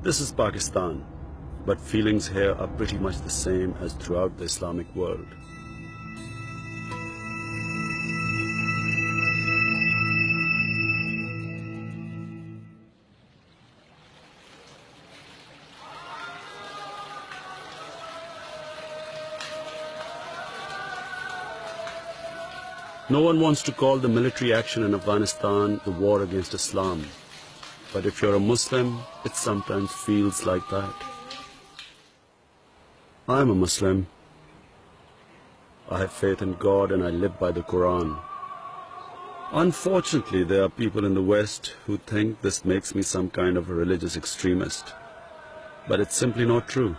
This is Pakistan, but feelings here are pretty much the same as throughout the Islamic world. No one wants to call the military action in Afghanistan the war against Islam. But if you're a Muslim, it sometimes feels like that. I'm a Muslim. I have faith in God and I live by the Quran. Unfortunately, there are people in the West who think this makes me some kind of a religious extremist. But it's simply not true.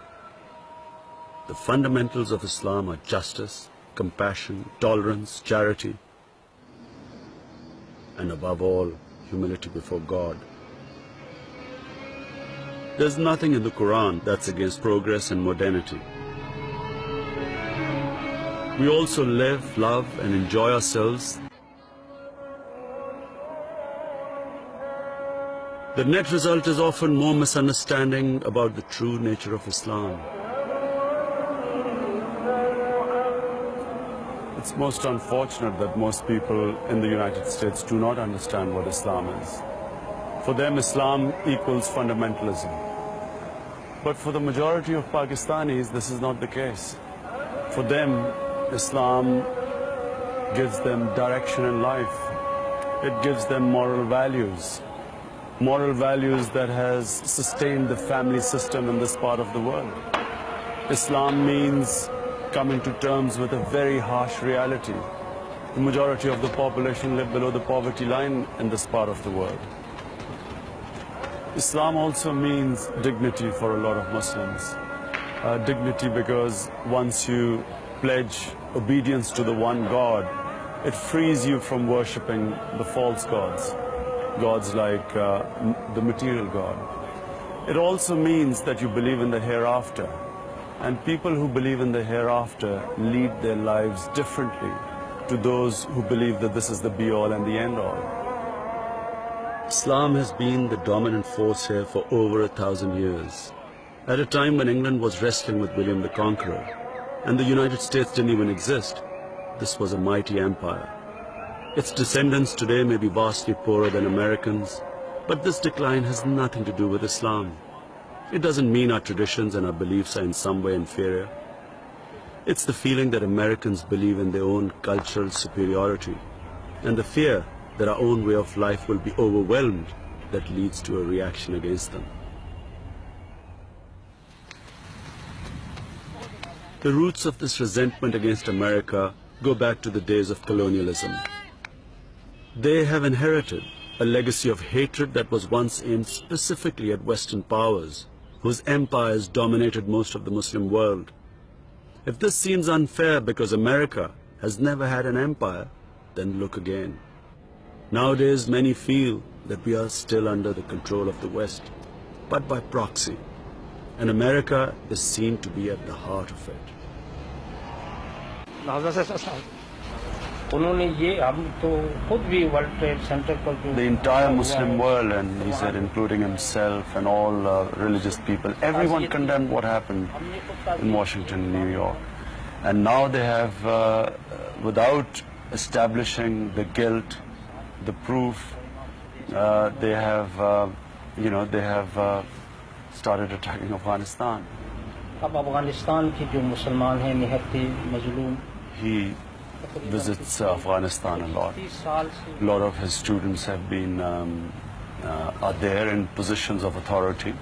The fundamentals of Islam are justice, compassion, tolerance, charity, and above all, humility before God. There's nothing in the Quran that's against progress and modernity. We also live, love, and enjoy ourselves. The net result is often more misunderstanding about the true nature of Islam. It's most unfortunate that most people in the United States do not understand what Islam is. For them, Islam equals fundamentalism. But for the majority of Pakistanis, this is not the case. For them, Islam gives them direction in life. It gives them moral values that has sustained the family system in this part of the world. Islam means coming to terms with a very harsh reality. The majority of the population live below the poverty line in this part of the world. Islam also means dignity for a lot of Muslims. Dignity because once you pledge obedience to the one God, it frees you from worshipping the false gods, gods like the material God. It also means that you believe in the hereafter. And people who believe in the hereafter lead their lives differently to those who believe that this is the be-all and the end-all. Islam has been the dominant force here for over 1,000 years. At a time when England was wrestling with William the Conqueror, and the United States didn't even exist, this was a mighty empire. Its descendants today may be vastly poorer than Americans, but this decline has nothing to do with Islam. It doesn't mean our traditions and our beliefs are in some way inferior. It's the feeling that Americans believe in their own cultural superiority and the fear that our own way of life will be overwhelmed that leads to a reaction against them. The roots of this resentment against America go back to the days of colonialism. They have inherited a legacy of hatred that was once aimed specifically at Western powers, whose empires dominated most of the Muslim world. If this seems unfair because America has never had an empire, then look again. Nowadays, many feel that we are still under the control of the West, but by proxy, and America is seen to be at the heart of it. The entire Muslim world, and he said including himself and all religious people, everyone condemned what happened in Washington, New York. And now they have, without establishing the guilt, the proof, they have, started attacking Afghanistan. He visits Afghanistan a lot. A lot of his students have been, are there in positions of authority.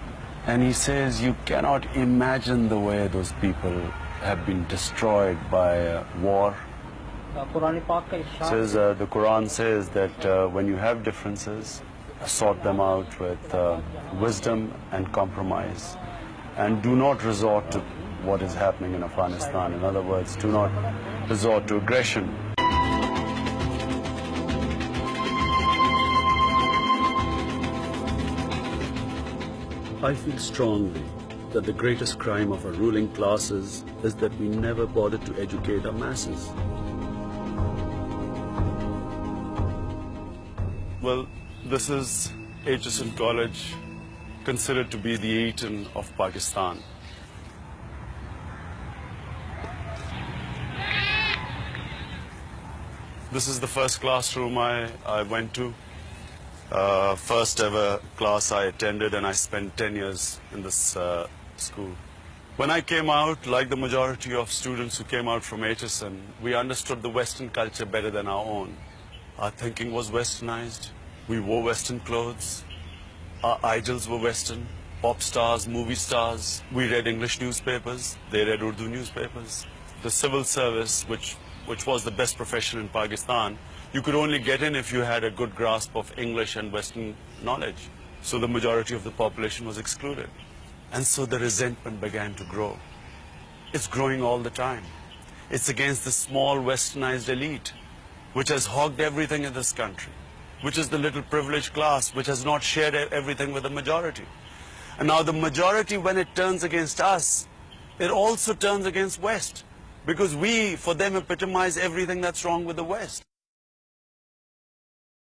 And he says you cannot imagine the way those people have been destroyed by war. Says, the Quran says that when you have differences, sort them out with wisdom and compromise. And do not resort to what is happening in Afghanistan. In other words, do not resort to aggression. I feel strongly that the greatest crime of our ruling classes is that we never bothered to educate our masses. Well, this is HSN College, considered to be the Eton of Pakistan. This is the first classroom I went to. First ever class I attended, and I spent 10 years in this school. When I came out, like the majority of students who came out from HSN, we understood the Western culture better than our own. Our thinking was westernized. We wore Western clothes. Our idols were Western. Pop stars, movie stars. We read English newspapers. They read Urdu newspapers. The civil service, which was the best profession in Pakistan, you could only get in if you had a good grasp of English and Western knowledge. So the majority of the population was excluded. And so the resentment began to grow. It's growing all the time. It's against the small westernized elite, which has hogged everything in this country, which is the little privileged class, which has not shared everything with the majority. And now the majority, when it turns against us, it also turns against West, because we, for them, epitomize everything that's wrong with the West.